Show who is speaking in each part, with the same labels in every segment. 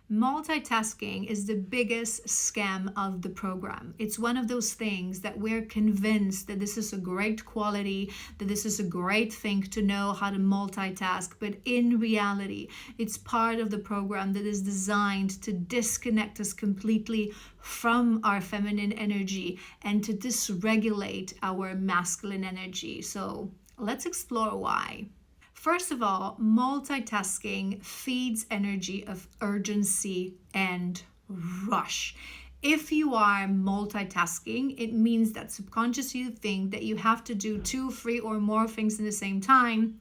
Speaker 1: Multitasking is the biggest scam of the program. It's one of those things that we're convinced that this is a great quality, that this is a great thing to know how to multitask, but in reality, it's part of the program that is designed to disconnect us completely from our feminine energy and to dysregulate our masculine energy. So let's explore why. First of all, multitasking feeds energy of urgency and rush. If you are multitasking, it means that subconsciously you think that you have to do 2, 3, or more things in the same time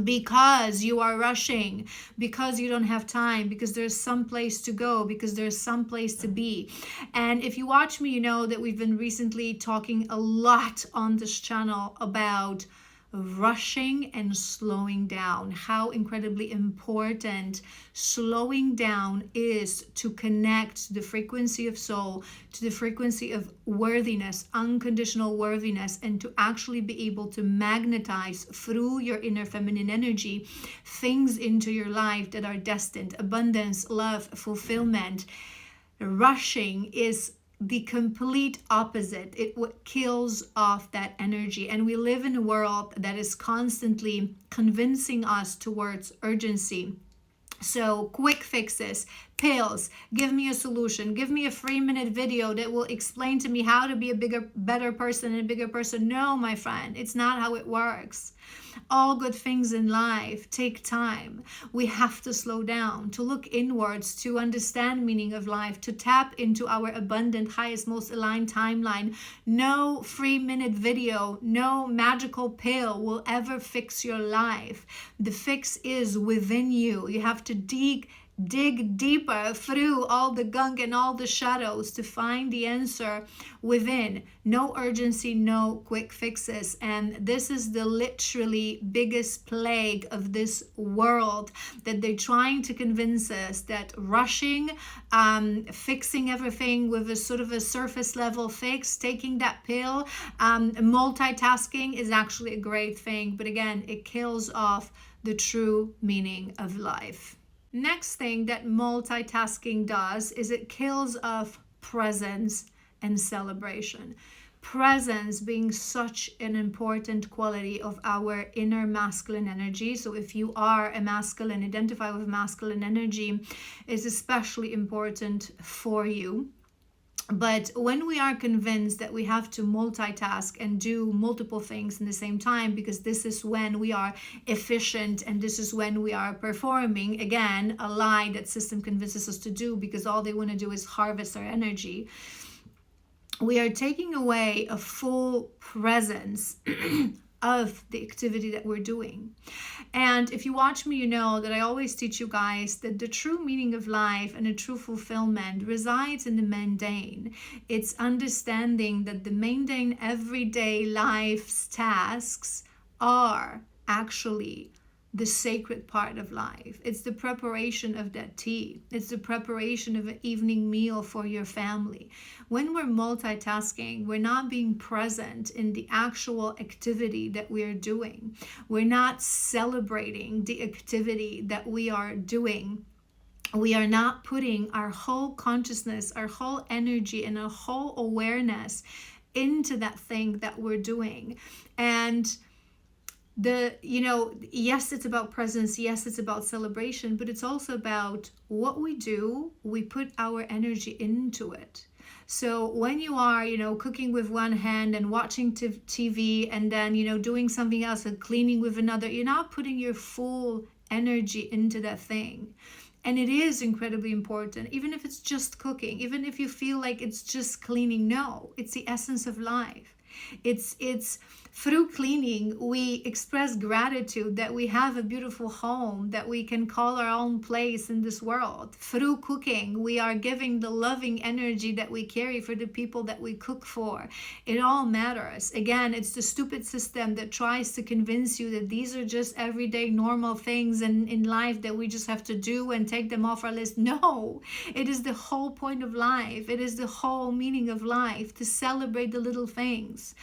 Speaker 1: because you are rushing, because you don't have time, because there's some place to go, because there's some place to be. And if you watch me, you know that we've been recently talking a lot on this channel about rushing and slowing down, how incredibly important slowing down is to connect to the frequency of soul, to the frequency of worthiness, unconditional worthiness, and to actually be able to magnetize through your inner feminine energy things into your life that are destined: abundance, love, fulfillment. Rushing is the complete opposite. It kills off that energy. And we live in a world that is constantly convincing us towards urgency. So quick fixes, pills, give me a solution, give me a 3-minute video that will explain to me how to be a better person and a bigger person. No, my friend, it's not how it works. All good things in life take time. We have to slow down, to look inwards, to understand meaning of life, to tap into our abundant, highest, most aligned timeline. No 3-minute video, no magical pill will ever fix your life. The fix is within you. You have to dig deeper through all the gunk and all the shadows to find the answer within. No urgency, no quick fixes. And this is the literally biggest plague of this world, that they're trying to convince us that rushing, fixing everything with a sort of a surface level fix, taking that pill, multitasking is actually a great thing. But again, it kills off the true meaning of life. Next thing that multitasking does is it kills off presence and celebration. Presence being such an important quality of our inner masculine energy. So if you are a masculine, identify with masculine energy, is especially important for you. But when we are convinced that we have to multitask and do multiple things in the same time, because this is when we are efficient and this is when we are performing, again, a lie that system convinces us to do, because all they want to do is harvest our energy, we are taking away a full presence of the activity that we're doing. And if you watch me, you know that I always teach you guys that the true meaning of life and the true fulfillment resides in the mundane. It's understanding that the mundane everyday life's tasks are actually the sacred part of life. It's the preparation of that tea. It's the preparation of an evening meal for your family. When we're multitasking, we're not being present in the actual activity that we're doing. We're not celebrating the activity that we are doing. We are not putting our whole consciousness, our whole energy, and our whole awareness into that thing that we're doing. And yes, it's about presence. Yes, it's about celebration, but it's also about what we do. We put our energy into it. So when you are, cooking with one hand and watching TV and then, doing something else and cleaning with another, you're not putting your full energy into that thing. And it is incredibly important, even if it's just cooking, even if you feel like it's just cleaning. No, it's the essence of life. It's through cleaning we express gratitude that we have a beautiful home, that we can call our own place in this world. Through cooking we are giving the loving energy that we carry for the people that we cook for. It all matters. Again, it's the stupid system that tries to convince you that these are just everyday normal things in life that we just have to do and take them off our list. No, it is the whole point of life. It is the whole meaning of life, to celebrate the little things.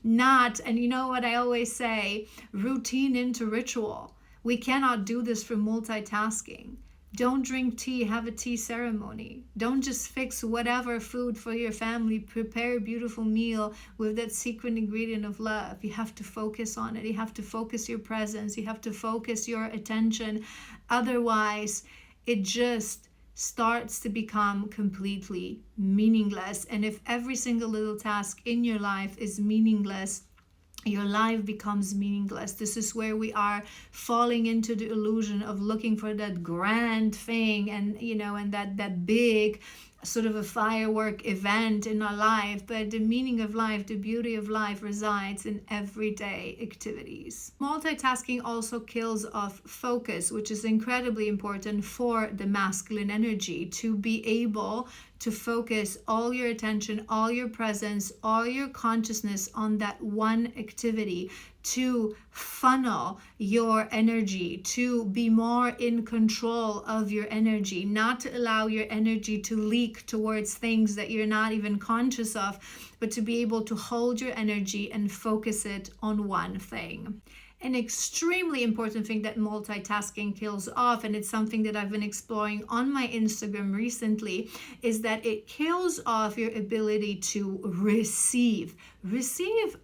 Speaker 1: Not, and you know what I always say, routine into ritual. We cannot do this for multitasking. Don't drink tea, have a tea ceremony. Don't just fix whatever food for your family. Prepare a beautiful meal with that secret ingredient of love. You have to focus on it. You have to focus your presence. You have to focus your attention. Otherwise, it just starts to become completely meaningless. And if every single little task in your life is meaningless, your life becomes meaningless. This is where we are falling into the illusion of looking for that grand thing, and and that big sort of a firework event in our life. But the meaning of life, the beauty of life, resides in everyday activities. Multitasking also kills off focus, which is incredibly important for the masculine energy, to be able to focus all your attention, all your presence, all your consciousness on that one activity, to funnel your energy, to be more in control of your energy, not to allow your energy to leak towards things that you're not even conscious of, but to be able to hold your energy and focus it on one thing. An extremely important thing that multitasking kills off, and it's something that I've been exploring on my Instagram recently, is that it kills off your ability to receive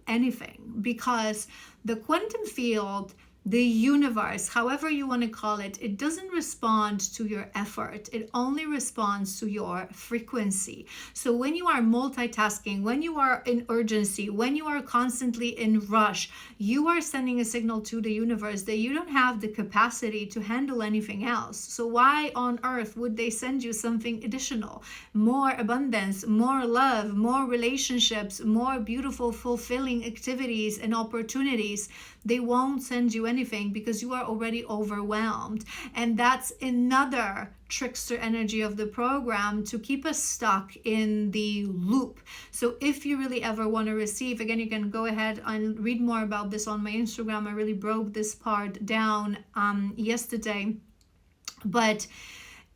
Speaker 1: anything, because the quantum field, the universe, however you want to call it, it doesn't respond to your effort. It only responds to your frequency. So when you are multitasking, when you are in urgency, when you are constantly in rush, you are sending a signal to the universe that you don't have the capacity to handle anything else. So why on earth would they send you something additional? More abundance, more love, more relationships, more beautiful, fulfilling activities and opportunities. They won't send you anything because you are already overwhelmed. And that's another trickster energy of the program to keep us stuck in the loop. So if you really ever want to receive, again, you can go ahead and read more about this on my Instagram. I really broke this part down yesterday. But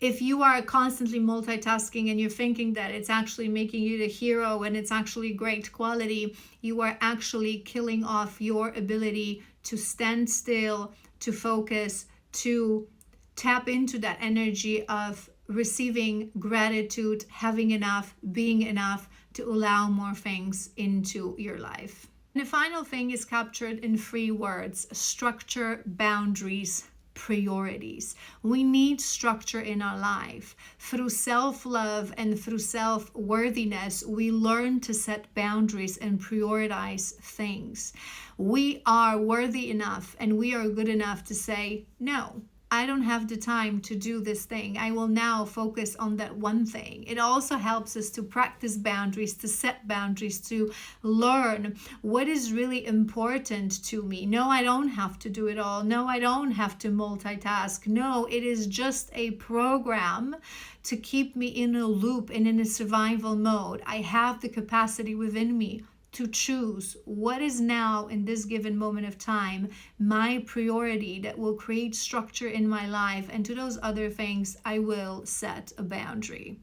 Speaker 1: if you are constantly multitasking and you're thinking that it's actually making you the hero and it's actually great quality, you are actually killing off your ability to stand still, to focus, to tap into that energy of receiving gratitude, having enough, being enough to allow more things into your life. And the final thing is captured in 3 words: structure, boundaries, priorities. We need structure in our life. Through self-love and through self-worthiness, we learn to set boundaries and prioritize things. We are worthy enough and we are good enough to say, no, I don't have the time to do this thing. I will now focus on that one thing. It also helps us to practice boundaries, to set boundaries, to learn what is really important to me. No, I don't have to do it all. No, I don't have to multitask. No, it is just a program to keep me in a loop and in a survival mode. I have the capacity within me to choose what is now in this given moment of time my priority that will create structure in my life, and to those other things I will set a boundary.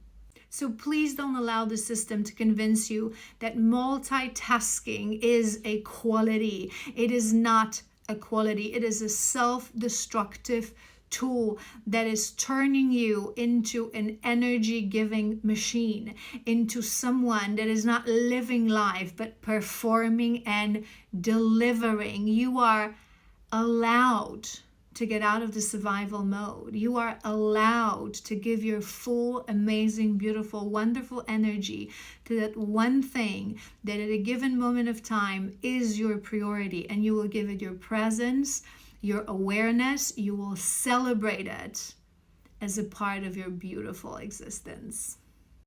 Speaker 1: So please don't allow the system to convince you that multitasking is a quality. It is not a quality. It is a self-destructive tool that is turning you into an energy-giving machine, into someone that is not living life but performing and delivering. You are allowed to get out of the survival mode. You are allowed to give your full, amazing, beautiful, wonderful energy to that one thing that at a given moment of time is your priority, and you will give it your presence, your awareness. You will celebrate it as a part of your beautiful existence.